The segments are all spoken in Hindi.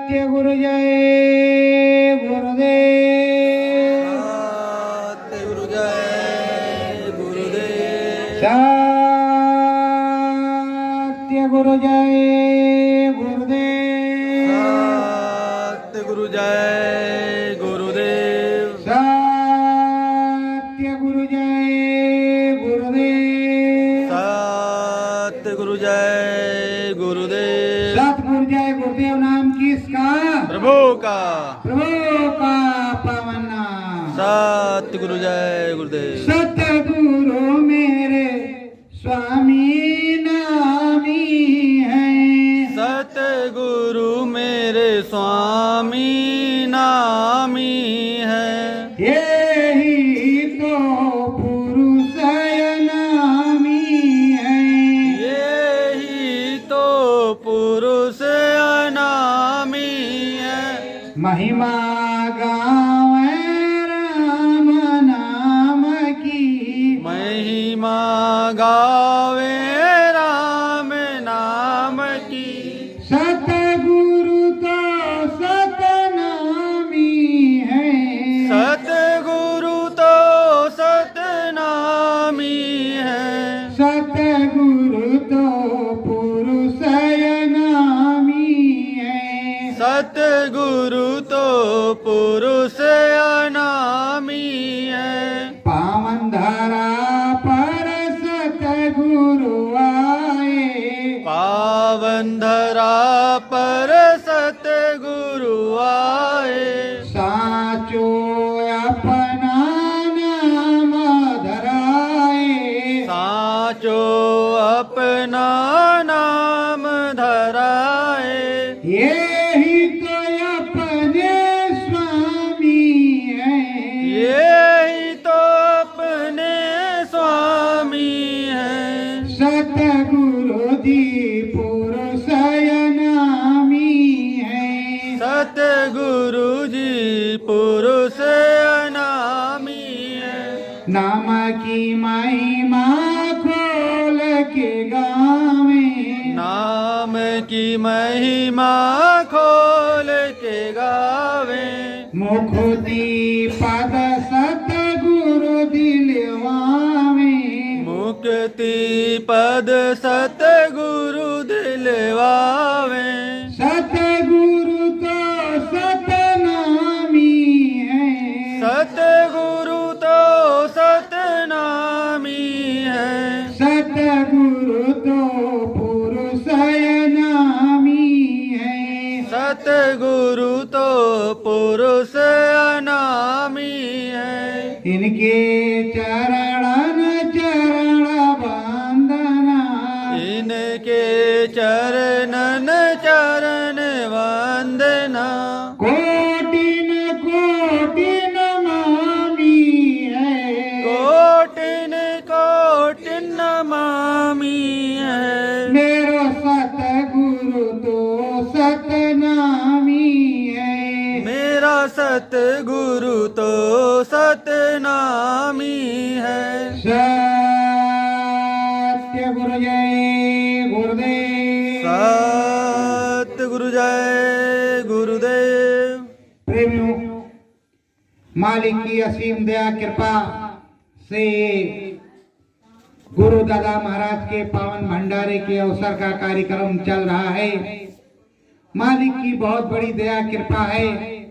सत्य गुरु जय गुरुदेव। सत्य गुरु जय गुरुदेव। सत्य गुरु जय गुरुदेव। सत्य गुरु जय गुरुदेव। सत्य गुरु जय गुरुदेव। सत्य गुरु जय गुरुदेव। सतगुरु जय गुरुदेव नाम किसका? प्रभु का। प्रभु का पावन नाम। सत्य गुरु जय गुरुदेव। सतगुरु मेरे स्वामी नामी है। सतगुरु मेरे स्वामी नामी है। यही तो पुरुष नामी है। यही तो पुरुष अनामी है। महिमा गावे राम नाम की। महिमा गावे राम नाम की। सतगुरु तो सतनामी है। सतगुरु तो सतनामी है। सतगुरु तो पुरुष नामी है। सतगुरु तो पुरुष अनामी है। पावन धरा पर सतगुरु आए। पावन धरा पर सतगुरु आए। साचो अपना नाम धराए। साचो अपना नाम धराए। यही तो अपने स्वामी है। यही तो अपने स्वामी है। सतगुरु जी पुरुष नामी है। सतगुरु जी पुरुष अनामी है। नाम की महिमा खोल के गावे। नाम की महिमा खोल के गावे। मुखुति पद सतगुरु दिलवावे। मुक्ति पद सतगुरु दिलवावे। सतगुरु तो सतनामी है। सतगुरु तो सतनामी है। सतगुरु तो पुरुष नामी है। सतगुरु तो पुरुष अनामी है। इनके चरण चरण वंदना। इनके चरणन चरण वंदना। कोटिन कोटिन नमामि है। कोटिन कोटिन नमामि है। मेरो सतगुरु तो सतनामी है। मेरा सतगुरु तो सतनामी है। सत्य गुरु जय गुरुदेव। सत्य गुरु जय गुरुदेव। प्रेमियों, मालिक की असीम दया कृपा से गुरु दादा महाराज के पावन भंडारे के अवसर का कार्यक्रम चल रहा है। मालिक की बहुत बड़ी दया कृपा है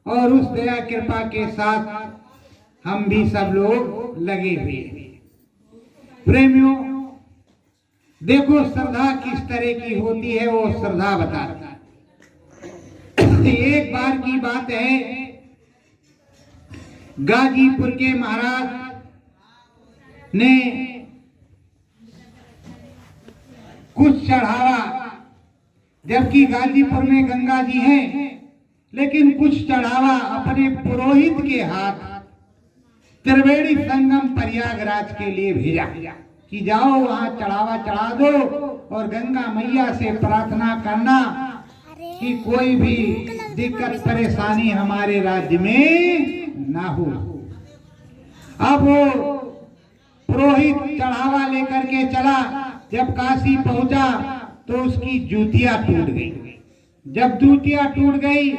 और उस दया कृपा के साथ हम भी सब लोग लगे हुए हैं। प्रेमियों, देखो श्रद्धा किस तरह की होती है, वो श्रद्धा बताता है। एक बार की बात है, गाजीपुर के महाराज ने कुछ चढ़ावा, जबकि गाजीपुर में गंगा जी हैं, लेकिन कुछ चढ़ावा अपने पुरोहित के हाथ त्रिवेणी संगम प्रयागराज के लिए भेजा कि जाओ वहां चढ़ावा चढ़ा दो और गंगा मैया से प्रार्थना करना कि कोई भी दिक्कत परेशानी हमारे राज्य में ना हो। अब वो पुरोहित चढ़ावा लेकर के चला, जब काशी पहुंचा तो उसकी जूतियां टूट गई। जब जूतियां टूट गई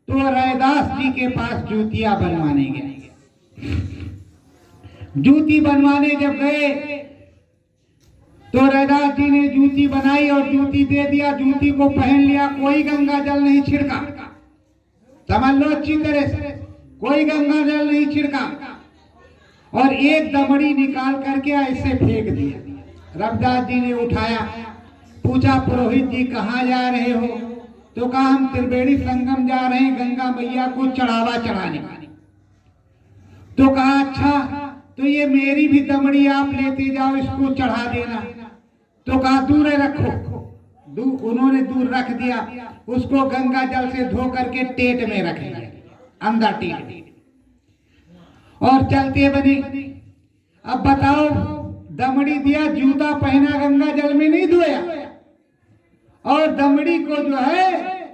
तो रैदास जी के पास जूतियां बनवाने गए। जूती बनवाने जब गए तो रैदास जी ने जूती बनाई और जूती दे दिया, जूती को पहन लिया, कोई गंगा जल नहीं छिड़का। समझ लो अच्छी तरह से, कोई गंगा जल नहीं छिड़का और एक दमड़ी निकाल करके ऐसे फेंक दिया। रविदास जी ने उठाया, पूछा पुरोहित जी कहाँ जा रहे हो? तो कहा हम त्रिवेणी संगम जा रहे हैं गंगा मैया को चढ़ावा चढ़ाने। तो कहा अच्छा, तो ये मेरी भी दमड़ी आप लेते जाओ, इसको चढ़ा देना। तो कहा दूर रखो। उन्होंने दूर रख दिया, उसको गंगा जल से धो करके टेट में रख दिया, अंदर टेट, और चलते बने। अब बताओ, दमड़ी दिया, जूता पहना, गंगा जल में नहीं धोया, और दमड़ी को जो है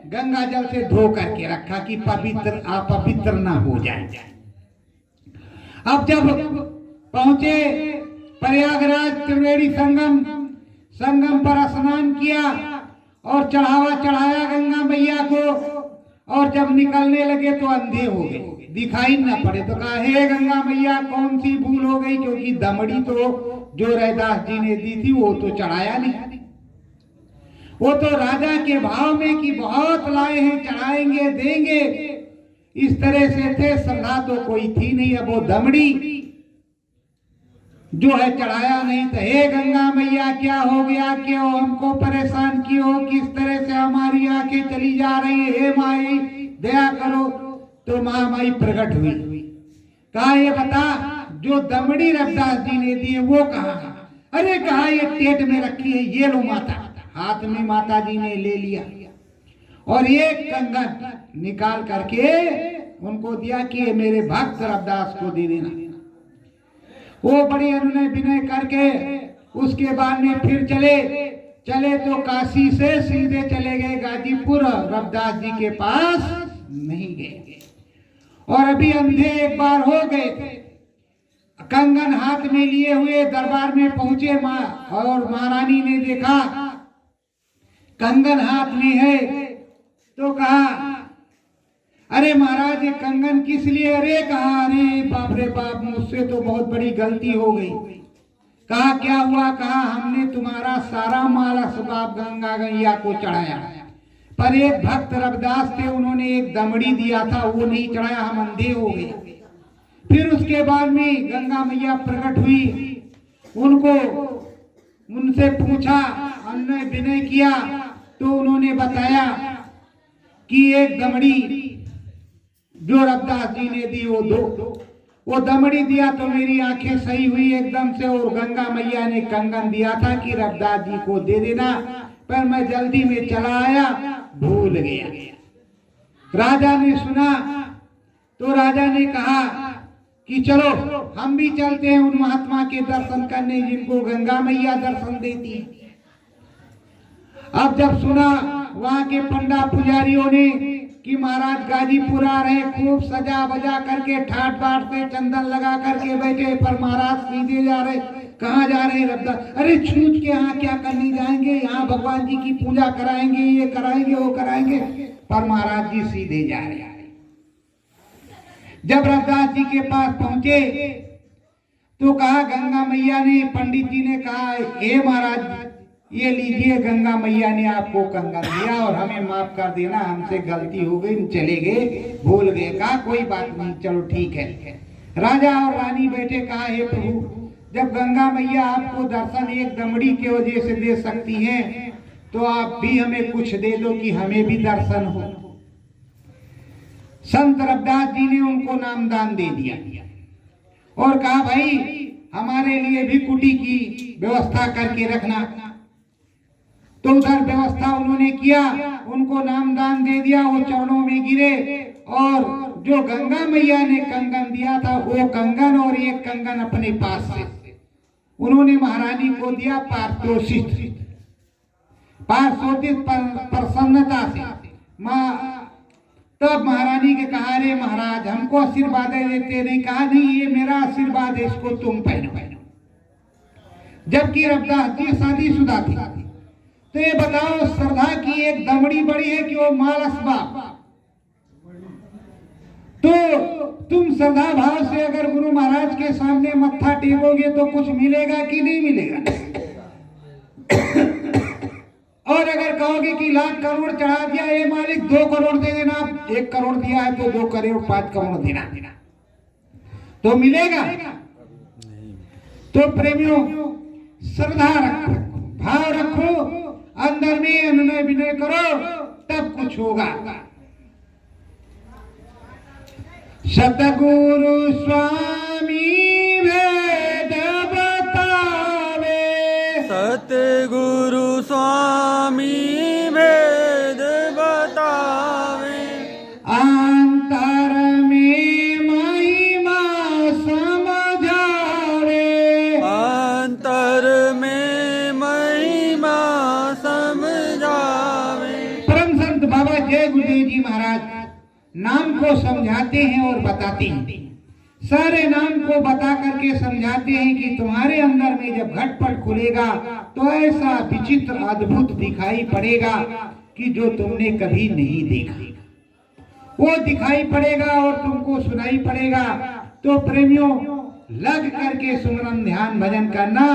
गंगा जल से धो करके रखा कि पवित्र अपवित्र ना हो जाए। अब जब पहुंचे प्रयागराज त्रिवेणी संगम पर स्नान किया और चढ़ावा चढ़ाया गंगा मैया को, और जब निकलने लगे तो अंधे हो गए, दिखाई न पड़े। तो कहा हे गंगा मैया कौन सी भूल हो गई, क्योंकि दमड़ी तो जो रैदास जी ने दी थी वो तो चढ़ाया नहीं, वो तो राजा के भाव में कि बहुत लाए हैं, चढ़ाएंगे देंगे, इस तरह से थे, श्रद्धा तो कोई थी नहीं। अब वो दमड़ी जो है चढ़ाया नहीं। तो हे गंगा मैया क्या हो गया, क्यों हमको परेशान किए, किस तरह से हमारी आंखें चली जा रही है, हे माई दया करो। तो महामाई प्रकट हुई, कहा ये बता जो दमड़ी रविदास जी ने दी है वो कहाँ है? अरे कहा ये टेट में रखी है, ये लो माता। हाथ में माता जी ने ले लिया और एक कंगन निकाल करके उनको दिया कि ये मेरे भक्त रविदास को दे देना। वो बड़ी अनुनय विनय करके उसके बाद में फिर चले तो काशी से सीधे चले गए गाजीपुर, रविदास जी के पास नहीं गए। और अभी अंधे एक बार हो गए थे, कंगन हाथ में लिए हुए दरबार में पहुंचे और महारानी ने देखा कंगन हाथ में है, तो कहा अरे महाराज ये कंगन किस लिए? अरे कहा अरे बाप रे बाप, मुझसे तो बहुत बड़ी गलती हो गई। कहा क्या हुआ? कहा हमने तुम्हारा सारा माल असबाब गंगा गैया को चढ़ाया, पर एक भक्त रविदास थे, उन्होंने एक दमड़ी दिया था, वो नहीं चढ़ाया, हम अंधे हो गए। फिर उसके बाद में गंगा मैया प्रकट हुई, उनसे पूछा, अनुनय विनय किया, तो उन्होंने बताया कि एक दमड़ी जो रविदास जी ने दी वो दमड़ी दिया तो मेरी आंखें सही हुई एकदम से, और गंगा मैया ने कंगन दिया था कि रविदास जी को दे देना, पर मैं जल्दी में चला आया, भूल गया। राजा ने सुना तो राजा ने कहा कि चलो हम भी चलते हैं उन महात्मा के दर्शन करने जिनको गंगा मैया दर्शन देती है। अब जब सुना वहां के पंडा पुजारियों ने कि महाराज गाजीपुर आ रहे, खूब सजा बजा करके ठाट बाट से चंदन लगा करके बैठे, पर महाराज सीधे जा रहे। कहाँ जा रहे रविदास? अरे छूट के यहाँ क्या करने जाएंगे, यहाँ भगवान जी की पूजा कराएंगे, ये कराएंगे वो कराएंगे, पर महाराज जी सीधे जा रहे। जब रविदास जी के पास पहुंचे तो कहा गंगा मैया ने, पंडित जी ने कहा हे महाराज ये लीजिए, गंगा मैया ने आपको कंगन दिया और हमें माफ कर देना, हमसे गलती हो गई, चले गए, भूल गए। कहा कोई बात नहीं, चलो ठीक है। राजा और रानी बैठे, कहा हे प्रभु जब गंगा मैया आपको दर्शन एक दमड़ी के वजह से दे सकती हैं, तो आप भी हमें कुछ दे दो कि हमें भी दर्शन हो। संत रविदास जी ने उनको नामदान दे दिया और कहा भाई हमारे लिए भी कुटी की व्यवस्था करके रखना। तो उधर व्यवस्था उन्होंने किया, उनको नामदान दे दिया, वो चरणों में गिरे और जो गंगा मैया ने कंगन दिया था वो कंगन और एक कंगन अपने पास से उन्होंने महारानी को दिया पारतोषित प्रसन्नता से। तब महारानी के कहा अरे महाराज हमको आशीर्वाद देते नहीं? कहा नहीं ये मेरा आशीर्वाद है, इसको तुम पहनो। जबकि रविदास जी शादीशुदा थे तो ये बताओ श्रद्धा की एक दमड़ी बड़ी है कि वो मालसबा? तो तुम श्रद्धा भाव से अगर गुरु महाराज के सामने मत्था टेकोगे तो कुछ मिलेगा कि नहीं मिलेगा? और अगर कहोगे कि लाख करोड़ चढ़ा दिया, ये मालिक 2 करोड़ दे देना, 1 करोड़ दिया है तो 2 करोड़ 5 करोड़ देना, तो मिलेगा? तो प्रेमियों, श्रद्धा रखो, भाव रखो, अंदर में अनुनय विनय करो, तब कुछ होगा। सतगुरु स्वामी वेद बतावे, सतगुरु स्वामी भेद बतावे, अंतर में महिमा समझावे, अंतर में महिमा समझावे। परम संत बाबा जय गुरुदेव जी महाराज नाम को समझाते हैं और बताते हैं, सारे नाम को बता करके समझाते हैं कि तुम्हारे अंदर में जब घटपट खुलेगा तो ऐसा विचित्र अद्भुत दिखाई पड़ेगा कि जो तुमने कभी नहीं देखा, वो दिखाई पड़ेगा और तुमको सुनाई पड़ेगा। तो प्रेमियों, लग करके सुमरन ध्यान भजन करना,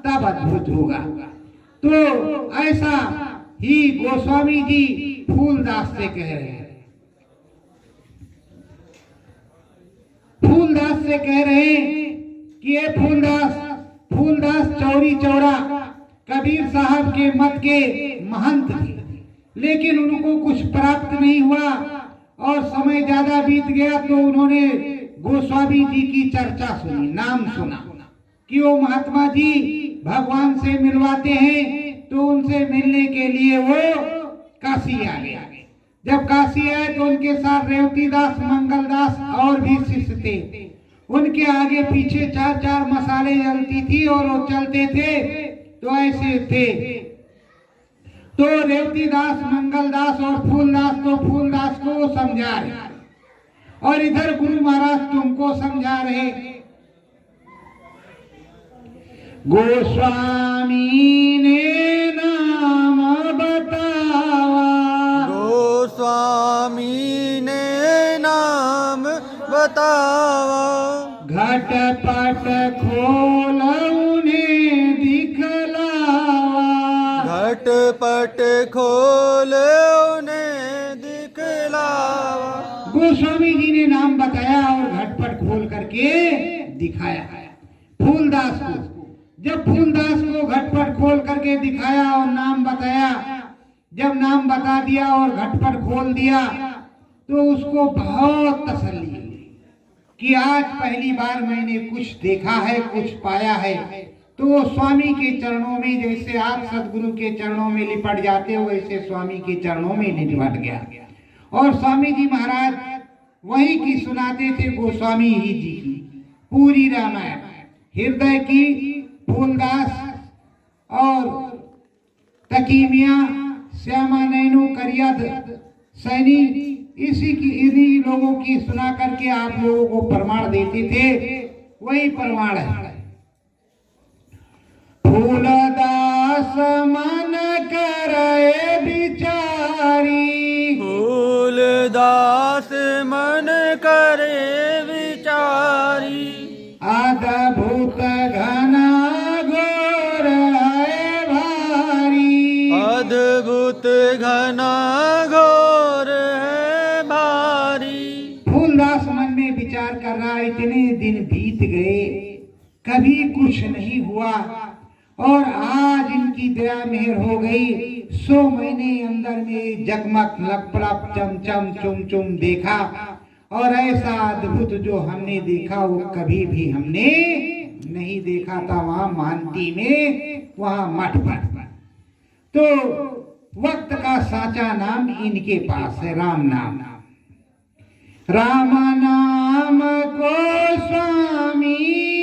तब अद्भुत होगा। तो ऐसा ही गोस्वामी जी फूलदास से कह रहे हैं, फूलदास से कह रहे हैं कि ये फूलदास चौरी चौरा कबीर साहब के मत के महंत थे, लेकिन उनको कुछ प्राप्त नहीं हुआ और समय ज्यादा बीत गया तो उन्होंने गोस्वामी जी की चर्चा सुनी, नाम सुना कि वो महात्मा जी भगवान से मिलवाते हैं। तो उनसे मिलने के लिए वो काशी आ गया। जब काशी आए तो उनके साथ रेवती दास, मंगल दास और भी शिष्य थे। उनके आगे पीछे 4-4 मसाले जलती थी और वो चलते थे तो ऐसे थे। तो रेवती दास, मंगल दास और फूलदास, तो फूलदास को समझा रहे और इधर गुरु महाराज तुमको समझा रहे। गोस्वामी ने नाम बतावा, गोस्वामी ने नाम बतावा, घटपट खोल उन्हें दिखलावा, घटपट खोल उन्हें दिखलावा। गोस्वामी जी ने नाम बताया और घटपट खोल करके दिखाया फूलदास को। जब फूलदास को घटपट खोल करके दिखाया और नाम बताया, जब नाम बता दिया और घटपट खोल दिया तो उसको बहुत तसल्ली हुई कि आज पहली बार मैंने कुछ देखा है, कुछ पाया है। तो वो स्वामी के चरणों में, जैसे आप सदगुरु के चरणों में लिपट जाते हो, वैसे स्वामी के चरणों में लिपट गया। और स्वामी जी महाराज वही की सुनाते थे, गोस्वामी ही जी की पूरी रामायण, हृदय की फूलदास और तकीमिया, श्यामा नैनू, करियद सैनी, इन्हीं लोगों की सुना करके आप लोगों को प्रमाण देते थे। वही प्रमाण है। फूलदास मन करे विचारी, फूलदास मन करे विचारी, अद्भुत घना घोर है भारी, अद्भुत घना घोर है भारी। फूलदास मन में विचार कर रहा, इतने दिन बीत गए, कभी कुछ नहीं हुआ और आज इनकी दया मेहर हो गई। 100 महीने अंदर में जगमग लपलप चमचम चुम चुम देखा और ऐसा अद्भुत जो हमने देखा वो कभी भी हमने नहीं देखा था वहां मानती में, वहां मठ पर। तो वक्त का साचा नाम इनके पास है, राम नाम। राम नाम को स्वामी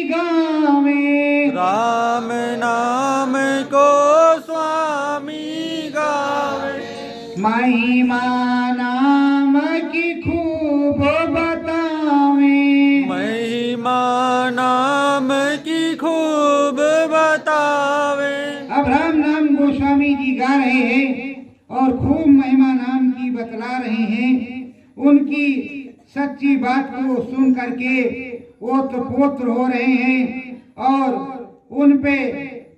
गावे, राम नाम को स्वामी गावे, महिमा नाम की खूब बतावे, महिमा नाम की खूब बतावे। अब राम नाम गोस्वामी जी गा जा रहे हैं और खूब महिमा नाम की बतला रहे हैं। उनकी सच्ची बात को सुन करके ओतप्रोत हो रहे हैं और उन पे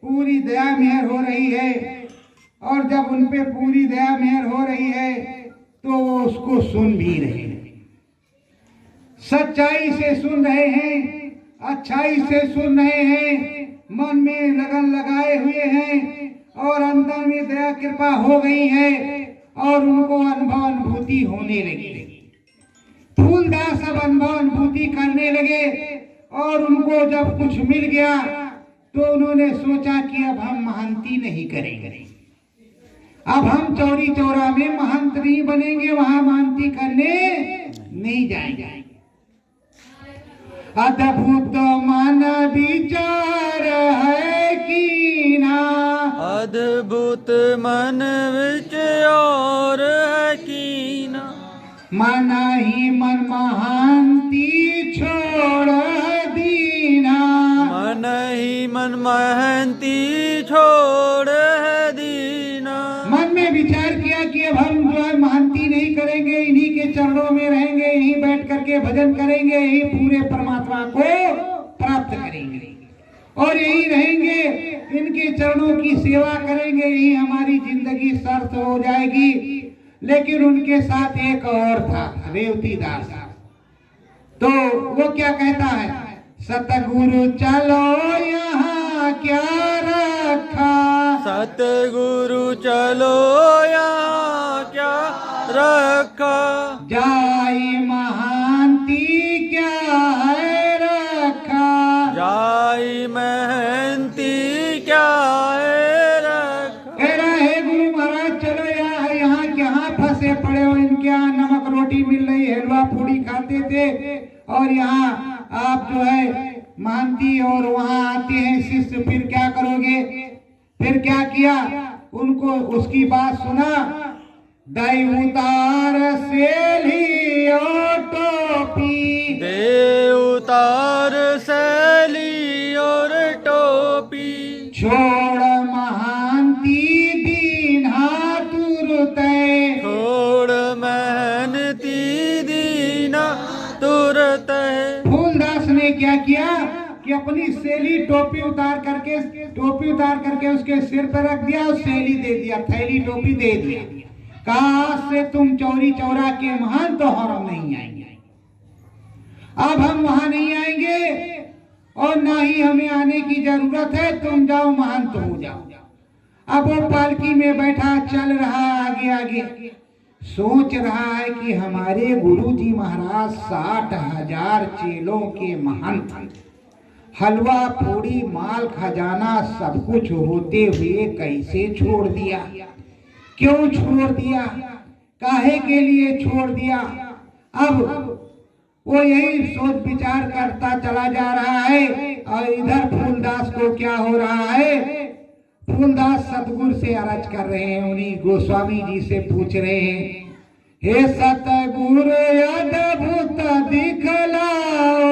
पूरी दया मेहर हो रही है। और जब उन पे पूरी दया मेहर हो रही है तो वो उसको सुन भी रहे हैं, सच्चाई से सुन रहे हैं, अच्छाई से सुन रहे हैं, मन में लगन लगाए हुए हैं और अंदर में दया कृपा हो गई है और उनको अनुभव अनुभूति होने लगी। फूलदास अब अनुभव अनुभूति करने लगे और उनको जब कुछ मिल गया तो उन्होंने सोचा कि अब हम महंती नहीं करेंगे, अब हम चौरी चौरा में महंत नहीं बनेंगे, वहां महंती करने नहीं जाएंगे। अद्भुत मन विचार है कीना, अद्भुत मन विचार है कीना, मन ही मन महंती छोड़ दीना, मन ही मन महंती छोड़ दीना। मन में विचार किया कि अब हम जो है महंती नहीं करेंगे, इन्हीं के चरणों में रहेंगे, यहीं बैठ करके भजन करेंगे, यहीं पूरे परमात्मा को प्राप्त करेंगे और यहीं रहेंगे, इनके चरणों की सेवा करेंगे, यही हमारी जिंदगी सर्थ हो जाएगी। लेकिन उनके साथ एक और था, रेवती दास। तो वो क्या कहता है, सतगुरु चलो यहाँ क्या रखा, सतगुरु चलो यहाँ क्या रखा, जाई महंती क्या है रखा, जाई महंती क्या है रखा। कह रहा है गुरु महाराज चलो यहाँ फंसे पड़े हो, इनके यहाँ नमक रोटी मिल रही, हलवा पूड़ी खाते थे और यहाँ आप जो है महंती और वहाँ आते हैं शिष्य, फिर क्या करोगे। फिर क्या किया, उनको उसकी बात सुना, दई उतार सेली और टोपी, दे उतार सैली और टोपी, छोड़ महंती दीन्हा तुरत, छोड़ महंती दीना तुरत। फूलदास ने क्या किया कि अपनी सेली टोपी उतार करके उसके सिर पर रख दिया और सेली दे दिया, थैली टोपी दे दिया। काश से तुम चौरी चौरा के महंत तो हम नहीं आएंगे, अब हम वहां नहीं आएंगे और ना ही हमें आने की जरूरत है, तुम जाओ महंत हो जाओ। अब वो पालकी में बैठा चल रहा आगे आगे, सोच रहा है कि हमारे गुरुजी महाराज 60,000 चेलों के महंत, हलवा पूड़ी माल खजाना सब कुछ होते हुए कैसे छोड़ दिया, क्यों छोड़ दिया, काहे के लिए छोड़ दिया। अब वो यही सोच विचार करता चला जा रहा है और इधर फूलदास को क्या हो रहा है, फूलदास सतगुरु से अर्ज कर रहे हैं, उन्हीं गोस्वामी जी से पूछ रहे हैं, हे सतगुरु अद्भुत दिखलाओ,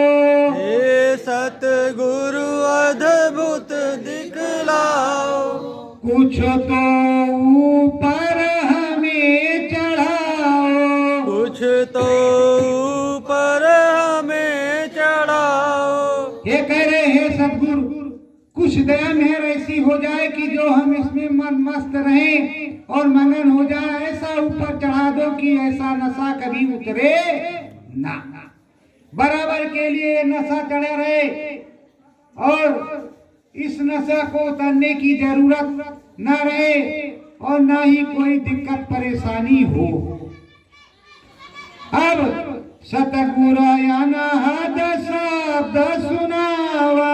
हे सतगुरु अद्भुत दिखलाओ, कुछ तो ऊपर हमें चढ़ाओ, कुछ तो ऊपर हमें चढ़ाओ। ये कह रहे हैं सतगुरु कुछ दया मेहर ऐसी हो जाए कि जो हम इसमें मन मस्त रहें और मगन हो जाए, ऐसा ऊपर चढ़ा दो कि ऐसा नशा कभी उतरे ना, बराबर के लिए नशा चढ़ा रहे और इस नशा को उतरने की जरूरत न रहे और ना ही कोई दिक्कत परेशानी हो। अब सतगुरु अनहद शब्द सुनावा,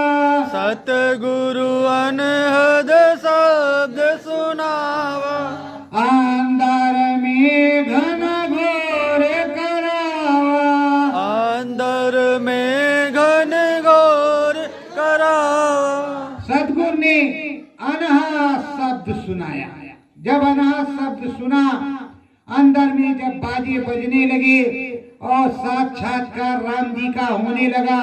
सतगुरु अनहद शब्द सुनावा, अंदर में घन घोर करावा, अंदर में घन घोर करावा। सतगुरु ने अनहा शब्द सुनाया। जब अनहा शब्द सुना, अंदर में जब बाजे बजने लगे और साक्षात्कार राम जी का होने लगा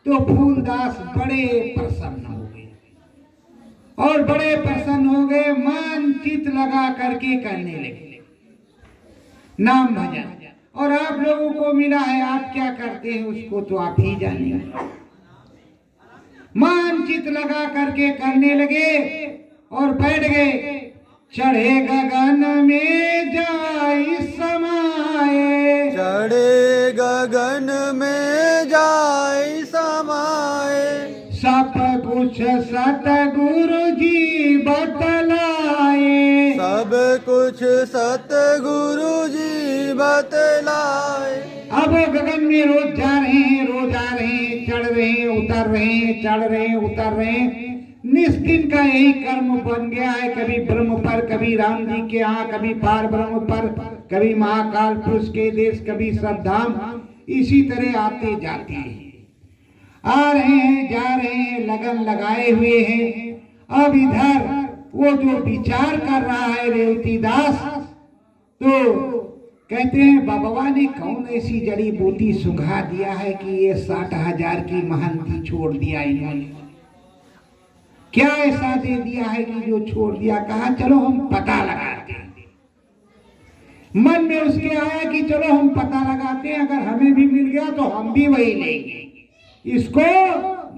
तो फूलदास बड़े प्रसन्न हो गए। और बड़े प्रसन्न हो गए, मन चित लगा करके करने लगे नाम भजन। और आप लोगों को मिला है, आप क्या करते हैं उसको तो आप ही जानिए। मन चित लगा करके करने लगे और बैठ गए। चढ़े गगन में जाई समाए, चढ़े गगन में जाय समाए, सब कुछ सतगुरु जी बतलाए। सब कुछ सतगुरु जी बतलाए। अब वो गगन में रोज जा रहे हैं, रोज आ रहे हैं, चढ़ रहे हैं, उतर रहे हैं, चढ़ रहे हैं, उतर रहे हैं। निस्दिन का यही कर्म बन गया है। कभी ब्रह्म पर, कभी राम जी के यहाँ, कभी पार ब्रह्म पर, कभी महाकाल पुरुष के देश, कभी श्रद्धाम। इसी तरह आते जाते हैं, आ रहे हैं, जा रहे हैं, लगन लगाए हुए हैं। अब इधर वो जो विचार कर रहा है रेवती दास, तो कहते हैं बाबा ने कौन ऐसी जड़ी बूटी सुंघा दिया है कि ये 60,000 की महंती छोड़ दिया इन्होंने। क्या ऐसा दे दिया है कि जो छोड़ दिया। कहा चलो हम पता लगाते हैं। मन में उसके आया कि चलो हम पता लगाते हैं, अगर हमें भी मिल गया तो हम भी वही लेंगे, इसको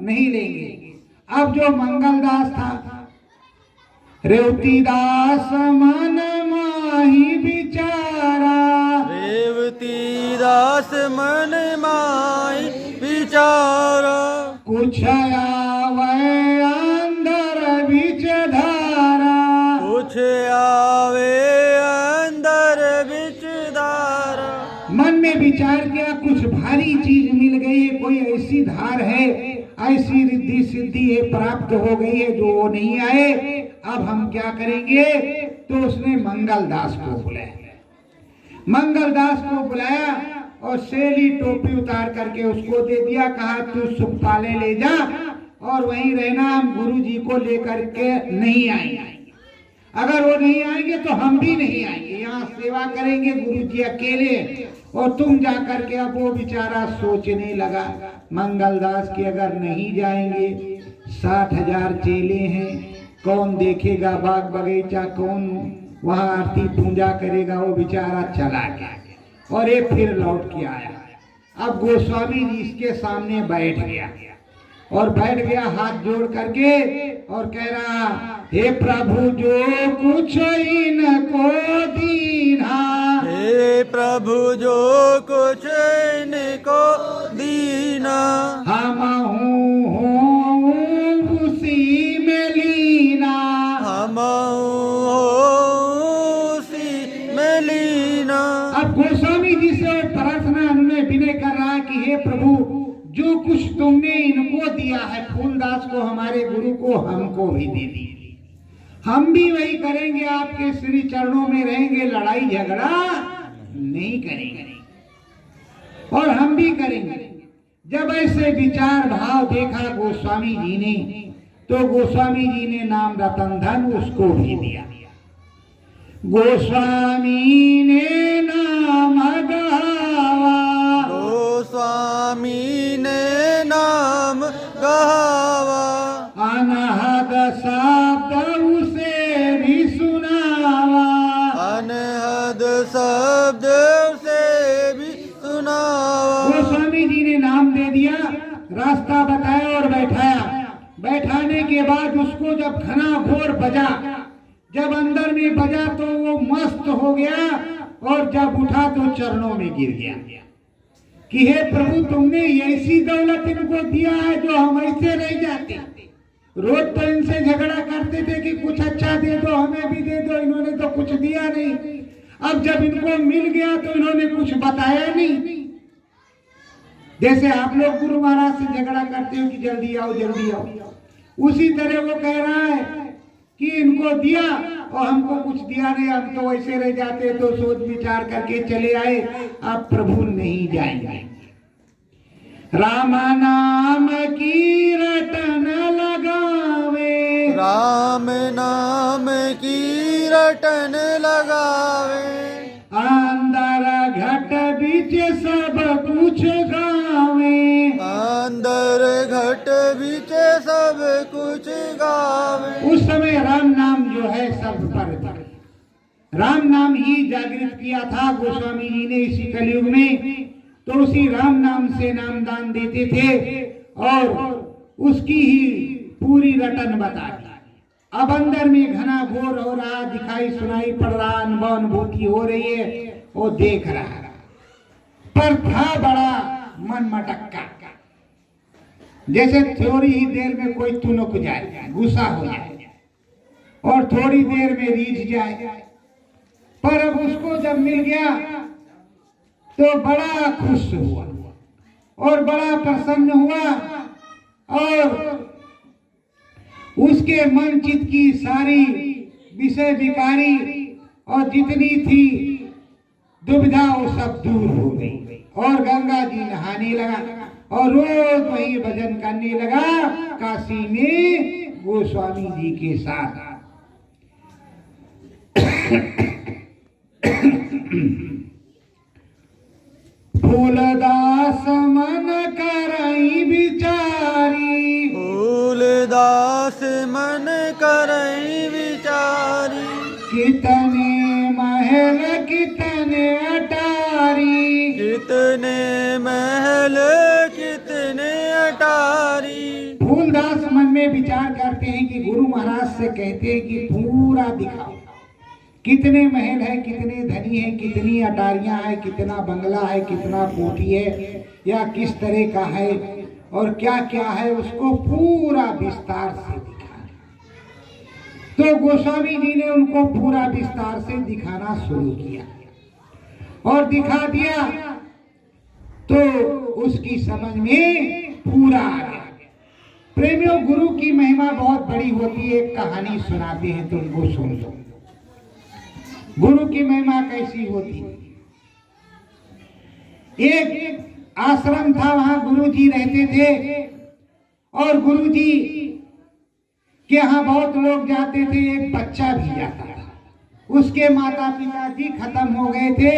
नहीं लेंगे। अब जो मंगलदास था, रेवती दास मन माही विचारा, रेवती दास मन माई विचारा, कुछ आवे अंदर बीच धारा, कुछ आवे अंदर बिच धारा। मन में विचार किया, कुछ भारी चीज मिल गई है, कोई ऐसी धार है, ऐसी रिद्धि सिद्धि है, प्राप्त हो गई है जो वो नहीं आए। अब हम क्या करेंगे। तो उसने मंगलदास को बुलाया, मंगलदास को बुलाया और सेली टोपी उतार करके उसको दे दिया। कहा तू सुखपाले ले जा और वहीं रहना, हम गुरु जी को लेकर के नहीं आएंगे। अगर वो नहीं आएंगे तो हम भी नहीं आएंगे, यहाँ सेवा करेंगे गुरु जी अकेले, और तुम जा करके। अब वो बेचारा सोचने लगा मंगलदास की, अगर नहीं जाएंगे 60,000 चेले हैं, कौन देखेगा बाग बगीचा, कौन वहां आरती पूजा करेगा। वो बेचारा चला गया और ये फिर लौट के आया। अब गोस्वामी जी इसके सामने बैठ गया और बैठ गया हाथ जोड़ करके और कह रहा, हे प्रभु जो कुछ इनको दीना, हे प्रभु जो कुछ इनको दीना, हम हूँ उसी में लीना, हम उसी में लीना। अब गोस्वामी जी से प्रार्थना उन्होंने विनय कर रहा कि हे प्रभु जो कुछ तुमने इनको दिया है, फूलदास को, हमारे गुरु को, हमको भी दे दीजिए। हम भी वही करेंगे, आपके श्री चरणों में रहेंगे, लड़ाई झगड़ा नहीं करेंगे और हम भी करेंगे। जब ऐसे विचार भाव देखा गोस्वामी जी ने, तो गोस्वामी जी ने नाम रतन धन उसको भी दिया। गोस्वामी ने नाम गावा, गोस्वामी ने नाम गावा, अनहद शब्द उसे भी सुनावा, अनहद शब्द से भी सुनावा। गोस्वामी जी ने नाम दे दिया, रास्ता बताया और बैठाया। बैठाने के बाद उसको जब घना घोर बजा, जब अंदर में बजा तो वो मस्त हो गया और जब उठा तो चरणों में गिर गया कि हे प्रभु तुमने ऐसी दौलत इनको दिया है जो हम ऐसे रह जाते। रोज तो इनसे झगड़ा करते थे कि कुछ अच्छा दे दो, हमें भी दे दो, इन्होंने तो कुछ दिया नहीं। अब जब इनको मिल गया तो इन्होंने कुछ बताया नहीं। जैसे आप लोग गुरु महाराज से झगड़ा करते हो कि जल्दी आओ जल्दी आओ, उसी तरह वो कह रहा है कि इनको दिया और हमको कुछ दिया नहीं, हम तो वैसे रह जाते। तो सोच विचार करके चले आए, अब प्रभु नहीं जाएंगे। राम नाम की रटन लगावे, राम नाम की रटन लगावे, अंदर घट बीच सब कुछ गावे, अंदर घट बीच सब कुछ गावे। उस राम नाम जो है सब पर, राम नाम ही जागृत किया था गोस्वामी जी ने इसी कलयुग में। तो उसी राम नाम से नामदान देते थे और उसकी ही पूरी रटन बता दी। अब अंदर में घना घोर हो रहा, दिखाई सुनाई पड़ रहा, अनुभव अनुभूति हो रही है, वो देख रहा, पर था बड़ा मन मटक्का, जैसे थोड़ी ही देर में कोई तुनक जाए, गुस्सा हो जाए और थोड़ी देर में रीझ जाए। पर अब उसको जब मिल गया तो बड़ा खुश हुआ और बड़ा प्रसन्न हुआ और उसके मन चित्त की सारी विषय विकारी और जितनी थी दुविधा वो सब दूर हो गई और गंगा जी नहाने लगा और रोज वही भजन करने लगा काशी में गोस्वामी जी के साथ। फूलदास मन करई विचारी, फूलदास मन करई विचारी, कितने महल कितने अटारी, कितने महल कितने अटारी। फूलदास मन में विचार करते हैं कि गुरु महाराज से कहते हैं कि पूरा दिखाओ, कितने महल है, कितने धनी है, कितनी अटारियां है, कितना बंगला है, कितना कोठी है, या किस तरह का है और क्या क्या है, उसको पूरा विस्तार से दिखाना। तो गोस्वामी जी ने उनको पूरा विस्तार से दिखाना शुरू किया और दिखा दिया तो उसकी समझ में पूरा आ गया। प्रेमियों, गुरु की महिमा बहुत बड़ी होती है। एक कहानी सुनाते हैं, तुमको सुन लो। गुरु की महिमा कैसी होती है। एक आश्रम था, वहां गुरु जी रहते थे और गुरु जी के यहाँ बहुत लोग जाते थे। एक बच्चा भी जाता था, उसके माता पिता जी खत्म हो गए थे,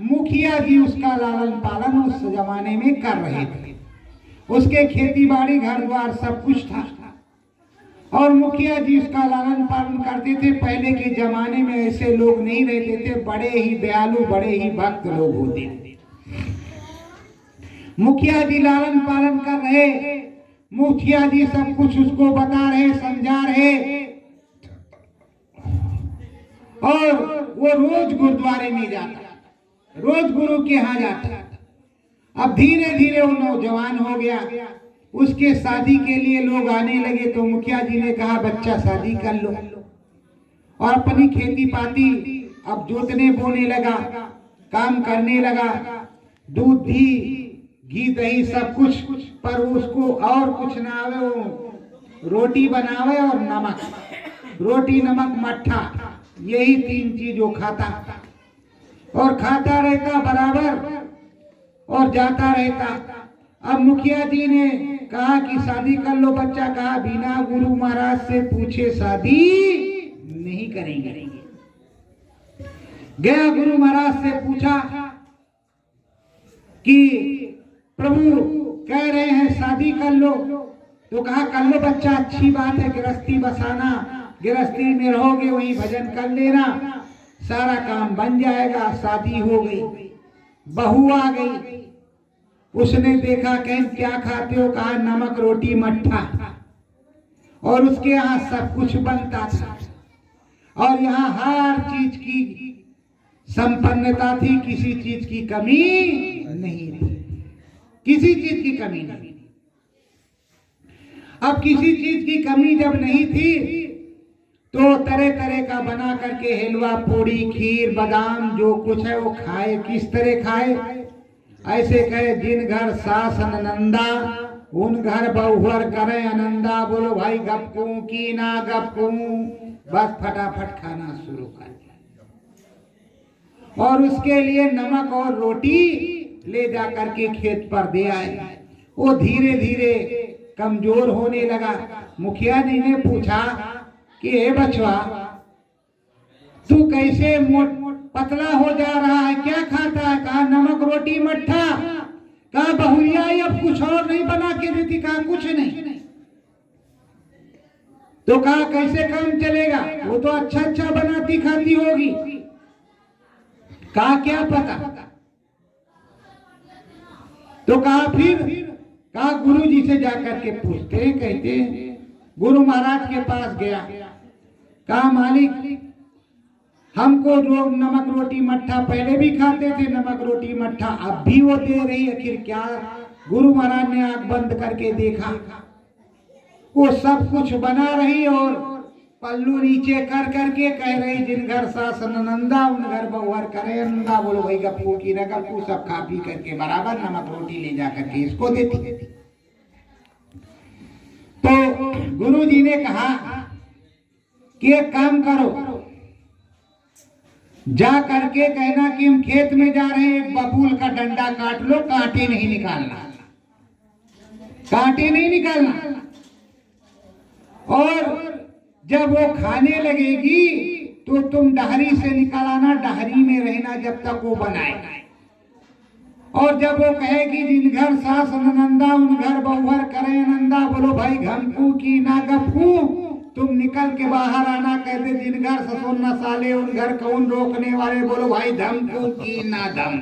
मुखिया जी उसका लालन पालन उस जमाने में कर रहे थे। उसके खेती बाड़ी घर द्वार सब कुछ था और मुखिया जी उसका लालन पालन करते थे। पहले के जमाने में ऐसे लोग नहीं रहते थे, बड़े ही दयालु, बड़े ही भक्त लोग होते थे। मुखिया जी लालन पालन कर रहे, मुखिया जी सब कुछ उसको बता रहे, समझा रहे और वो रोज गुरुद्वारे में जाता, रोज गुरु के यहाँ जाता। अब धीरे धीरे वो नौजवान हो गया, उसके शादी के लिए लोग आने लगे। तो मुखिया जी ने कहा बच्चा शादी कर लो और अपनी खेती पाती अब जोतने बोने लगा, काम करने लगा, दूध धी घी दही सब कुछ, पर उसको और कुछ ना आवे, वो रोटी बनावे और नमक, रोटी नमक मट्ठा, यही 3 चीज वो खाता और खाता रहता बराबर और जाता रहता। अब मुखिया जी ने कहा कि शादी कर लो। बच्चा कहा बिना गुरु महाराज से पूछे शादी नहीं करेंगे। गया गुरु महाराज से पूछा कि प्रभु कह रहे हैं शादी कर लो, तो कहा कर लो बच्चा, अच्छी बात है, गृहस्थी बसाना, गृहस्थी में रहोगे वहीं भजन कर लेना, सारा काम बन जाएगा। शादी हो गई, बहू आ गई, उसने देखा कहीं क्या खाते हो, कहा नमक रोटी मट्ठा, और उसके यहाँ सब कुछ बनता था और यहाँ हर चीज की संपन्नता थी, किसी चीज की कमी नहीं थी, किसी चीज की कमी नहीं। अब किसी चीज की कमी जब नहीं थी तो तरह तरह का बना करके हलवा पूड़ी खीर बादाम जो कुछ है वो खाए। किस तरह खाए? ऐसे कहे जिन घर सास नंदा उन घर बहुअर करे आनंदा। बोलो भाई गप्पू की ना गप्पू, बस फटाफट खाना शुरू कर दिया और उसके लिए नमक और रोटी ले जा करके खेत पर दे आए। वो धीरे धीरे कमजोर होने लगा। मुखिया जी ने पूछा कि हे बचवा, तू कैसे पतला हो जा रहा है, क्या खाता है? कहा नमक रोटी मट्ठा। कहा बहुरिया अब कुछ और नहीं बना के देती? कहा कुछ नहीं। तो कहा कैसे काम चलेगा, वो तो अच्छा अच्छा बनाती खाती होगी। कहा क्या पता। तो कहा फिर, कहा गुरु जी से जाकर के पूछते हैं। कहते हैं गुरु महाराज के पास गया, कहा मालिक हमको जो नमक रोटी मट्ठा पहले भी खाते थे, नमक रोटी मट्ठा अब भी वो दे रही है, फिर क्या। गुरु महाराज ने आंख बंद करके देखा, वो सब कुछ बना रही और पल्लू नीचे कर करके कह रही जिन घर सास नंदा उन घर बहुवर करे नंदा। बोलो भाई गप्पू की न गप्पू, सब खा पी करके बराबर नमक रोटी ले जा करके इसको देती। तो गुरु जी ने कहा कि एक काम करो, जा करके कहना कि हम खेत में जा रहे हैं, एक बबूल का डंडा काट लो, कांटे नहीं निकालना, कांटे नहीं निकालना। और जब वो खाने लगेगी तो तुम डहरी से निकालना, डहरी में रहना जब तक वो बनाए। और जब वो कहेगी जिन घर सास नंदा उन घर बहुवर करे नंदा, बोलो भाई घमकू की ना गफू, तुम निकल के बाहर आना। कहते जिन घर ससुर न साले उन घर कौन रोकने वाले, बोलो भाई धमकू की ना धम।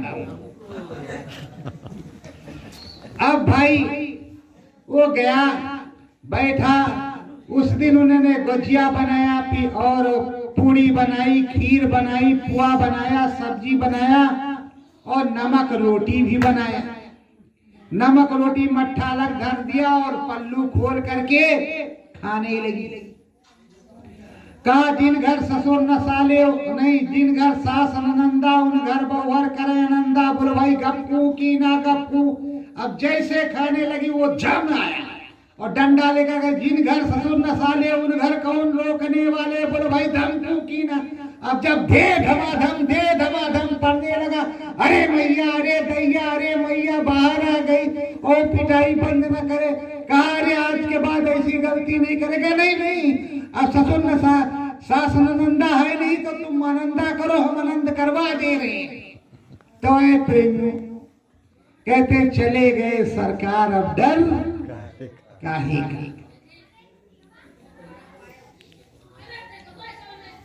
अब भाई वो गया बैठा, उस दिन उन्होंने गुजिया बनाया और पूड़ी बनाई, खीर बनाई, पुआ बनाया, सब्जी बनाया और नमक रोटी भी बनाया। नमक रोटी मट्ठा अलग धर दिया और पल्लू खोल करके खाने लगी। कहा जिन घर ससुर न साले नहीं, जिन घर सास नंदा उन घर बहुवर करे नंदा, बोलो भाई गप्पू की ना गप्पू। अब जैसे खाने लगी वो जम आया और डंडा लेकर गए, जिन घर ससुर न साले उन घर कौन रोकने वाले, बोलो भाई धमकू की ना। अब जब दे धमाधम पड़ने लगा, अरे मैया अरे दैया अरे मैया, बाहर आ गई और पिटाई बंद न करे। कहा अरे आज के बाद ऐसी गलती नहीं करेगा। नहीं अब ससुर न सास नंदा है नहीं तो तुम आनंदा करो, हम आनंद करवा दे रहे हैं। तो प्रेम कहते चले गए सरकार, अब डर काहे का।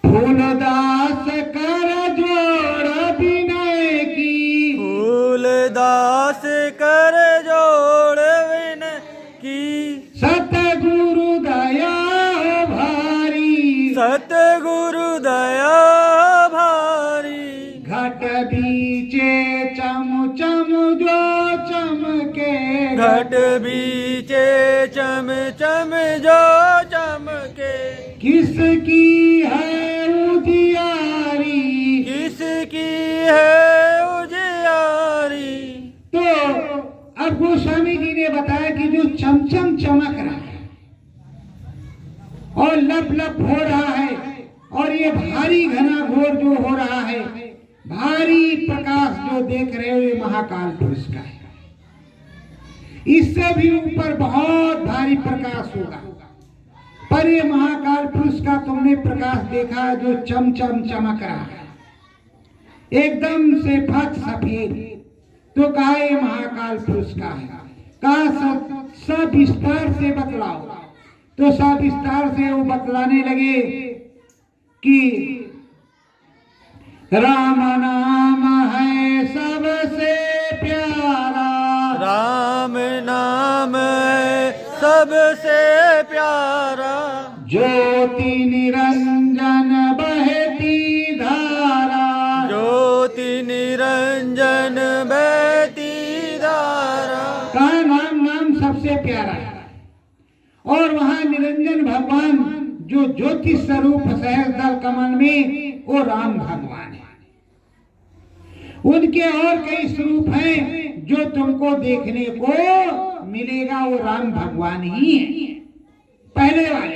फूलदास कर जोड़ विनय की, फूलदास कर जोड़ विनय की, सतगुरु दया भारी, सतगुरु दया भारी। घट बीचे चम चम जो चमके, घट बीचे चम चम जो चमके। किसकी है उजियारी, किसकी है उजियारी। तो अब गोस्वामी जी ने बताया कि जो चमचम चमक रहा है और लप लप हो रहा है और ये भारी घना घोर जो हो रहा है, भारी प्रकाश जो देख रहे हो, ये महाकाल पुरुष का है। इससे भी ऊपर बहुत भारी प्रकाश होगा, पर ये महाकाल पुरुष का तुमने प्रकाश देखा जो चमचम चमक रहा है, एकदम से फट सफेद। तो कहा ये महाकाल पुरुष का है। कहा सब विस्तार से बतलाओ। तो सब विस्तार से वो बतलाने लगे कि राम नाम है सबसे प्यारा, राम नाम है सबसे प्यारा। ज्योति निरंजन बहती धारा, ज्योति निरंजन बहती धारा। कहा नाम सबसे प्यारा है। और वहां निरंजन भगवान जो ज्योति स्वरूप सहज दल कमल में, वो राम भगवान है। उनके और कई स्वरूप हैं जो तुमको देखने को मिलेगा, वो राम भगवान ही है पहले वाले।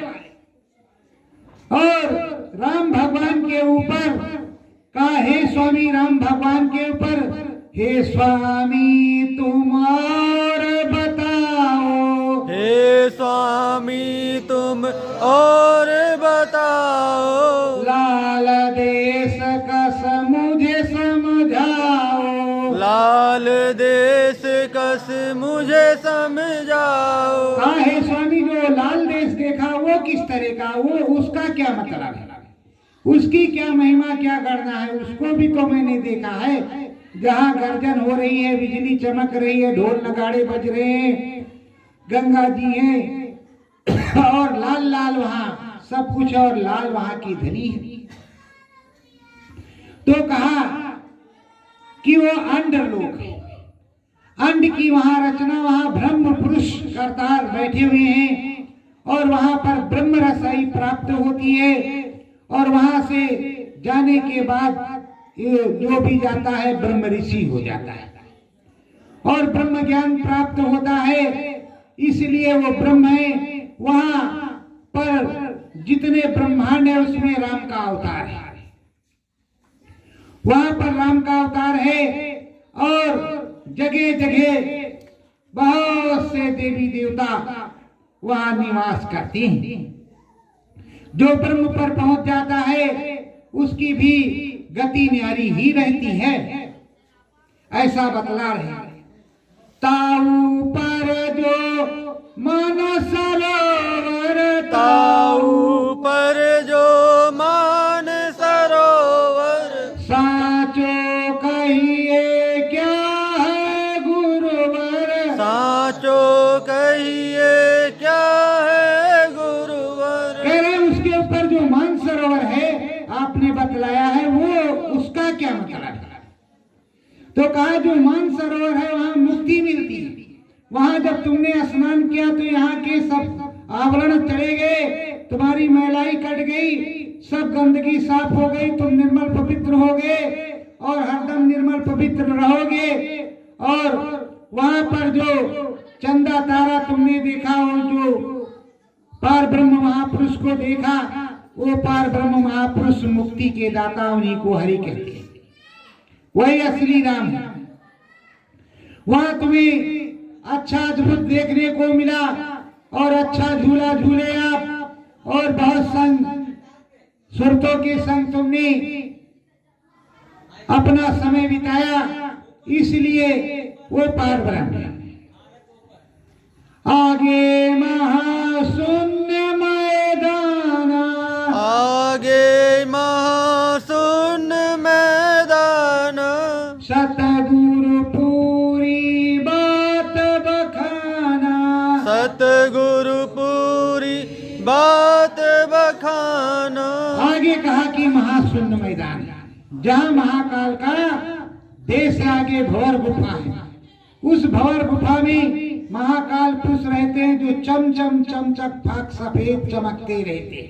और राम भगवान के ऊपर कहा हे स्वामी, राम भगवान के ऊपर हे स्वामी तुम और बताओ, हे स्वामी तुम और बताओ। लाल देश कस मुझे समझाओ, लाल देश कस मुझे समझाओ। कहा हे स्वामी जो लाल देश देखा वो किस तरह का, वो उसका क्या मतलब है, उसकी क्या महिमा क्या गणना है, उसको भी तो मैंने देखा है। जहाँ गर्जन हो रही है, बिजली चमक रही है, ढोल नगाड़े बज रहे हैं, गंगा जी है और लाल लाल वहां सब कुछ, और लाल वहां की धनी है। तो कहा कि वो अंड लोक है, अंड की वहां रचना, वहां ब्रह्म पुरुष करतार बैठे हुए हैं और वहां पर ब्रह्म रसाई प्राप्त होती है। और वहां से जाने के बाद जो भी जाता है ब्रह्म ऋषि हो जाता है और ब्रह्म ज्ञान प्राप्त होता है, इसलिए वो ब्रह्म है। वहां पर जितने ब्रह्मांड है उसमें राम का अवतार है, वहां पर राम का अवतार है और जगह जगह बहुत से देवी देवता वहां निवास करते हैं। जो ब्रह्म पर पहुंच जाता है उसकी भी गति न्यारी ही रहती है, ऐसा बतला रहे। ताऊ पर जो मानस सरोवर, ताऊ पर जो मान सरोवर, साचो कहिए क्या है गुरुवर, साचो कहिए क्या है गुरुवर। कह रहे उसके ऊपर जो मान सरोवर है आपने बतलाया है, वो उसका क्या मतलब है। तो कहा जो मान सरोवर है वहां मुक्ति मिलती है। वहां जब तुमने स्नान किया तो यहाँ के सब आवरण चले गए, तुम्हारी मैलाई कट गई, सब गंदगी साफ हो गई, तुम निर्मल पवित्र हो गए और हरदम निर्मल पवित्र रहोगे। और वहां पर जो चंदा तारा तुमने देखा और जो पार ब्रह्म महापुरुष को देखा, वो पार ब्रह्म महापुरुष मुक्ति के दाता, उन्हीं को हरि कहते हैं, वही असली राम है। वहां तुम्हें अच्छा अद्भुत देखने को मिला और अच्छा झूला झूले आप और बहुत संग सुरतों के संग तुमने अपना समय बिताया, इसलिए वो पार ब्रह्म है। आगे महाशून्य मैदान, आगे महाशून्य मैदान, सतगुरु पूरी बात बखाना, सतगुरु पूरी बात बखाना। आगे कहा कि महाशून्य मैदान, जहाँ महाकाल का देश आगे भंवर गुफा है, उस भंवर गुफा में महाकाल पुरुष रहते हैं जो चम चम चमचक फाक सफेद चमकते रहते हैं।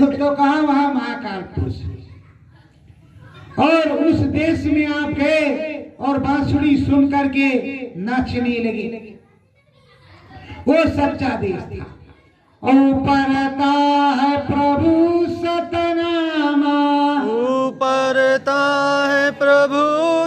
तो कहा वहां महाकाल पुरुष, और उस देश में आप गए और बांसुरी सुन करके नाचने लगे, वो सच्चा देश था। ऊपरता है प्रभु सतनामा, ऊपरता है प्रभु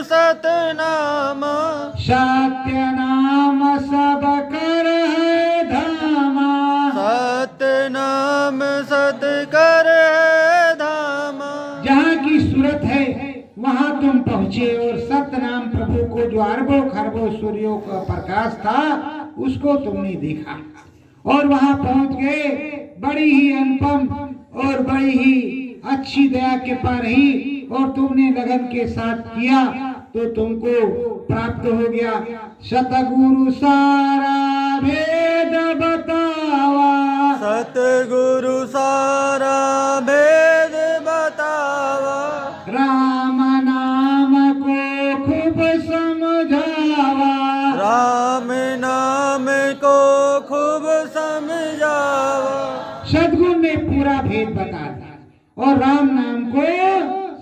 सतनामा, सत्य नाम सब कर है धामा, सत्य नाम सत कर है धामा। जहाँ की सूरत है वहां तुम पहुंचे और सत्य नाम प्रभु को जो अरबों खरबों सूर्यों का प्रकाश था उसको तुमने देखा और वहां पहुंच गए। बड़ी ही अनुपम और बड़ी ही अच्छी दया के पार ही, और तुमने लगन के साथ किया तो तुमको प्राप्त हो गया। सतगुरु सारा भेद बतावा, सतगुरु सारा भेद बतावा, राम नाम को खूब समझावा, राम नाम को खूब समझावा। सद्गुरु ने पूरा भेद बता दिया और राम नाम को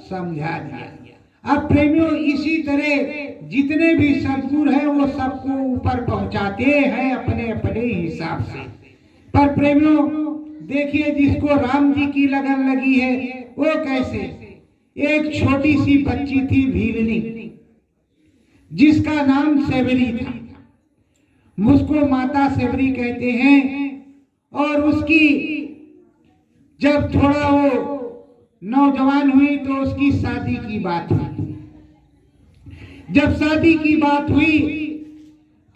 समझा दिया। अब प्रेमियों इसी तरह जितने भी सद्गुरु हैं वो सबको ऊपर पहुंचाते हैं अपने अपने हिसाब से। पर प्रेमियों देखिए, जिसको राम जी की लगन लगी है वो कैसे, एक छोटी सी बच्ची थी भीलनी, जिसका नाम सेवरी था, मुझको माता सेवरी कहते हैं। और उसकी जब थोड़ा वो नौजवान हुई तो उसकी शादी की बात हुई। जब शादी की बात हुई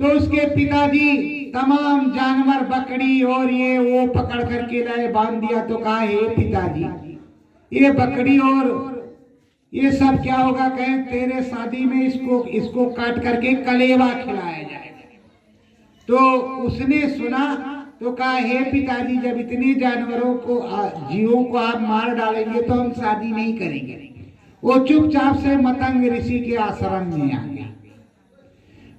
तो उसके पिताजी तमाम जानवर बकरी और ये वो पकड़ करके लाए, बांध दिया। तो कहा हे पिताजी, ये बकरी और ये सब क्या होगा? कहे तेरे शादी में इसको काट करके कलेवा खिलाया जाएगा। तो उसने सुना तो कहा हे पिताजी, जब इतने जानवरों को जीवों को आप मार डालेंगे तो हम शादी नहीं करेंगे। वो चुपचाप से मतंग ऋषि के आश्रम में आ गई।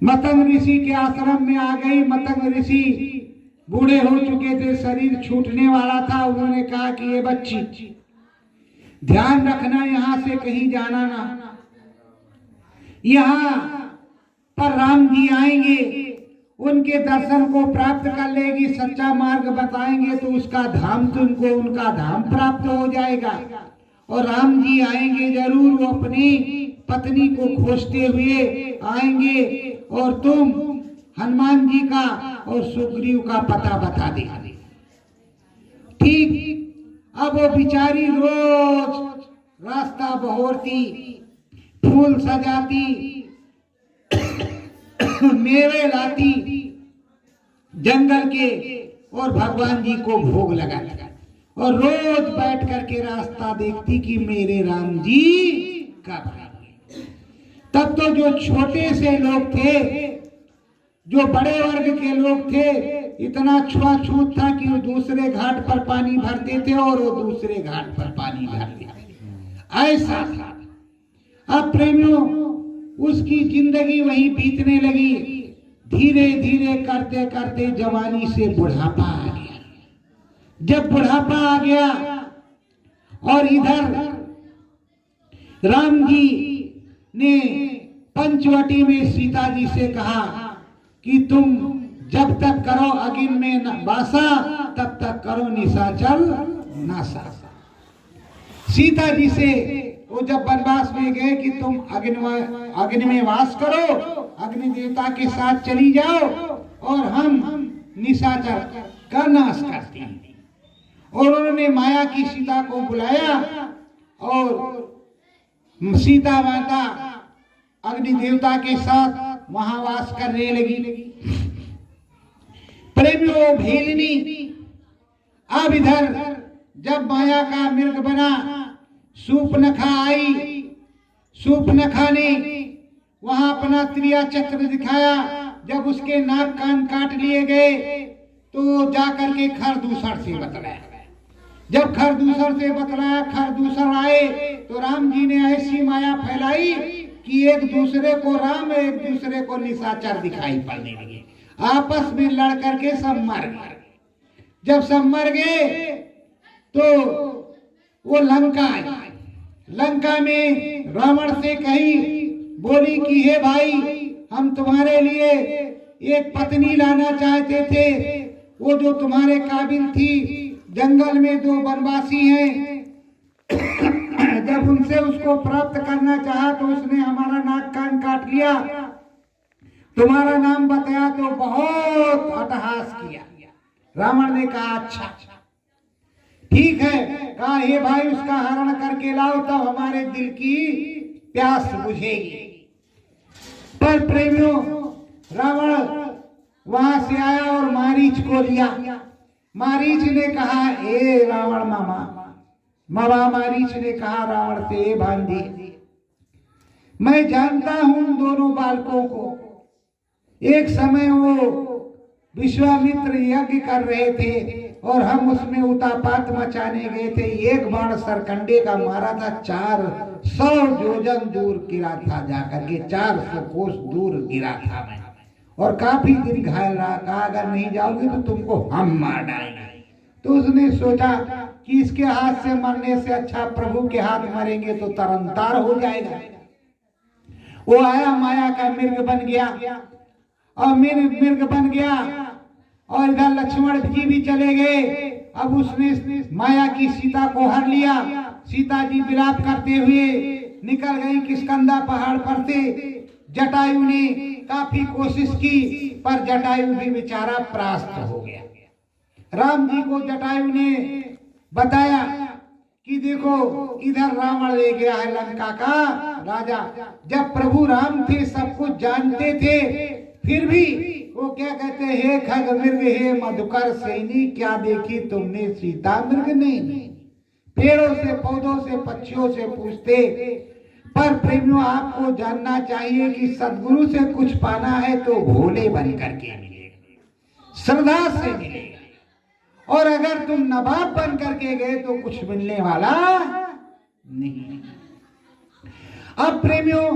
मतंग ऋषि के आश्रम में आ गई। मतंग ऋषि बूढ़े हो चुके थे, शरीर छूटने वाला था। उन्होंने कहा कि ये बच्ची ध्यान रखना, यहां से कहीं जाना ना। यहाँ पर राम जी आएंगे, उनके दर्शन को प्राप्त कर लेगी, सच्चा मार्ग बताएंगे तो उसका धाम तुमको, उनका धाम प्राप्त हो जाएगा। और राम जी आएंगे जरूर, वो अपनी पत्नी को खोजते हुए आएंगे और तुम हनुमान जी का और सुग्रीव का पता बता दे। ठीक अब वो बिचारी रोज रास्ता बहोरती, फूल सजाती, मेवे लाती जंगल के और भगवान जी को भोग लगा और रोज बैठ करके रास्ता देखती कि मेरे राम जी कब आएंगे। तब तो जो छोटे से लोग थे, जो बड़े वर्ग के लोग थे, इतना छुआछूत था कि वो दूसरे घाट पर पानी भरते थे और वो दूसरे घाट पर पानी भरते थे। ऐसा था। अब प्रेमियों, उसकी जिंदगी वही बीतने लगी। धीरे धीरे करते करते जवानी से बुढ़ापा आ गया। जब बुढ़ापा आ गया और इधर राम जी ने पंचवटी में सीता जी से कहा कि तुम जब तक करो अगिन में वासा, तब तक करो निशाचर नासा। सीता जी से वो जब वनवास में गए कि तुम अग्नि में वास करो, अग्नि देवता के साथ चली जाओ और हम निशाचर का नाश करते हैं। और उन्होंने माया की सीता को बुलाया और सीता माता अग्नि देवता के साथ वहां वास करने लगी। प्रेमियों, भेलिनी अब इधर जब माया का मृग बना, सूपनखा आई। सूपनखा ने वहां अपना त्रिया चक्र दिखाया। जब उसके नाक कान काट लिए गए तो जाकर के खरदूसर से बतलाया। जब खरदूसर से बतलाया, खरदूसर आए तो राम जी ने ऐसी माया फैलाई कि एक दूसरे को राम, एक दूसरे को निशाचर दिखाई पड़ने लगे। आपस में लड़ करके सब मर गए। जब सब मर गए तो वो लंका आई। लंका में रावण से कही, बोली कि हे भाई, हम तुम्हारे लिए एक पत्नी लाना चाहते थे। वो जो तुम्हारे काबिल थी, जंगल में दो वनवासी हैं। जब उनसे उसको प्राप्त करना चाहा तो उसने हमारा नाक कान काट लिया। तुम्हारा नाम बताया तो बहुत अट्टहास किया। रावण ने कहा अच्छा ठीक है। कहा हे भाई, उसका हरण करके लाओ, तब हमारे दिल की प्यास बुझेगी। पर प्रेमियों, रावण वहां से आया और मारीच को लिया। मारीच ने कहा ए रावण मामा, मारीच ने कहा रावण से, भांजे, मैं जानता हूं दोनों बालकों को। एक समय वो विश्वामित्र यज्ञ कर रहे थे और हम उसमें उतापात मचाने गए थे। एक बाण सरकंडे का मारा था, 400 योजन दूर गिरा था, जाकर के 400 कोस दूर गिरा था मैं, और काफी दिन घायल रहा। कहा अगर नहीं जाओगे तो तुमको हम मार डालेंगे। तो उसने सोचा कि इसके हाथ से मरने से अच्छा प्रभु के हाथ मरेंगे तो तरनतार हो जाएगा। वो आया, माया का मृग बन गया और मृग बन गया और इधर लक्ष्मण जी भी चले गए। अब उसने माया की सीता को हर लिया। सीता जी विलाप करते हुए निकल गई किष्किंधा पहाड़ पर से। जटायु ने काफी कोशिश की पर जटायु भी बेचारा परास्त हो गया। राम जी को जटायु ने बताया कि देखो इधर रावण ले गया है लंका का राजा। जब प्रभु राम थे, सब कुछ जानते थे, फिर भी वो क्या कहते हैं, हे खग मृग हे मधुकर सैनी, क्या देखी तुमने सीता मृग ने। पेड़ों से पौधों से पक्षियों से पूछते, पर प्रेमियों आपको जानना चाहिए कि सदगुरु से कुछ पाना है तो भोले बन करके मिलेगा, श्रद्धा से मिलेगा। और अगर तुम नवाब बन करके गए तो कुछ मिलने वाला नहीं। अब प्रेमियों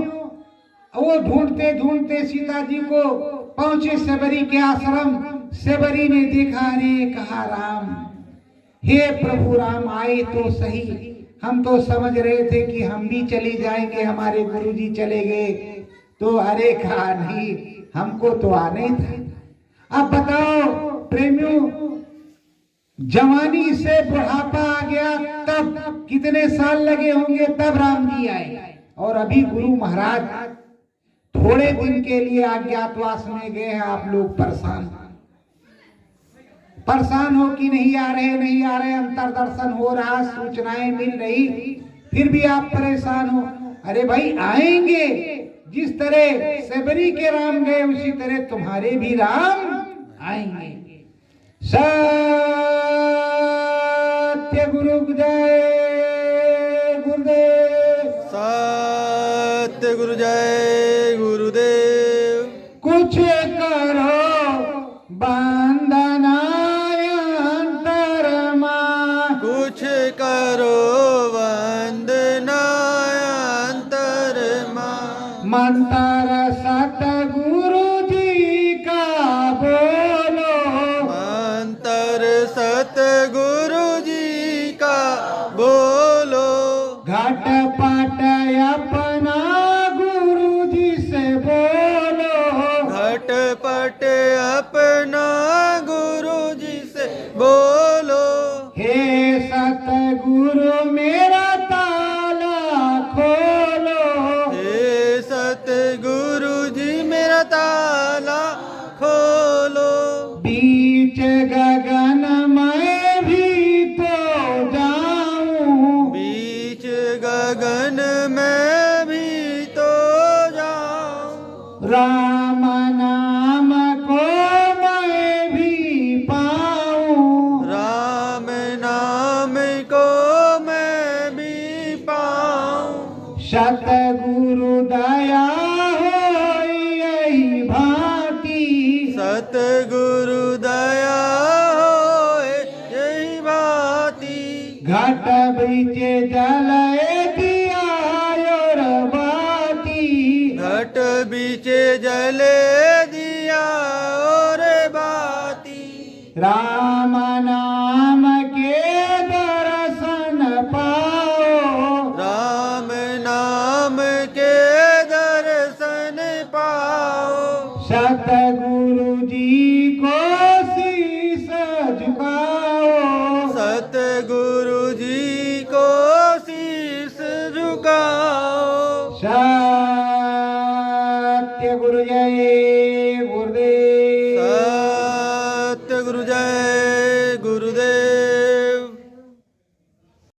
वो ढूंढते ढूंढते सीता जी को पहुंचे शबरी के आश्रम। शबरी ने देखा, अरे कहा राम, हे प्रभु राम आए तो सही, हम तो समझ रहे थे कि हम भी चले जाएंगे, हमारे गुरुजी चले गए तो। अरे कहा नहीं, हमको तो आना ही था। अब बताओ प्रेमियों, जवानी से बुढ़ापा आ गया, तब कितने साल लगे होंगे तब राम जी आए। और अभी गुरु महाराज थोड़े दिन के लिए अज्ञातवास में गए हैं। आप लोग परेशान हो कि नहीं आ रहे, अंतरदर्शन हो रहा, सूचनाएं मिल रही, फिर भी आप परेशान हो। अरे भाई आएंगे, जिस तरह शबरी के राम गए उसी तरह तुम्हारे भी राम आएंगे। सत्य गुरु जय गुरुदेव, सत्य गुरु जय गुरुदेव। कुछ करो वंदनाय अंतरमा, कुछ करो वंदनाय अंतरमा। मंत्र सतगुरु जी का बोलो, मंत्र सतगुरु जी का बोलो। घटपट अपना गुरु जी से बोलो, घटपट अपना गुरु जी से बोलो। हे सतगुरु मेरा ताला खोलो, हे सतगुरु जी मेरा ताला खोलो। बीच गगन मैं भी तो जाऊं, बीच गगन में भी तो जाऊं। राम नाम को मैं भी पाऊं, राम नाम को मैं भी पाऊं। सतगुरु दया हो यही भांति, सतगुरु दया होए यही भांति। घट बीच जलए दिया और बाती, घट बीचे जले दिया और बाती। राम नाम के दर्शन पाओ, राम नाम के दर्शन पाओ। सतगुरु जी को शीश झुकाओ, सतगुरु जी को शीश झुकाओ।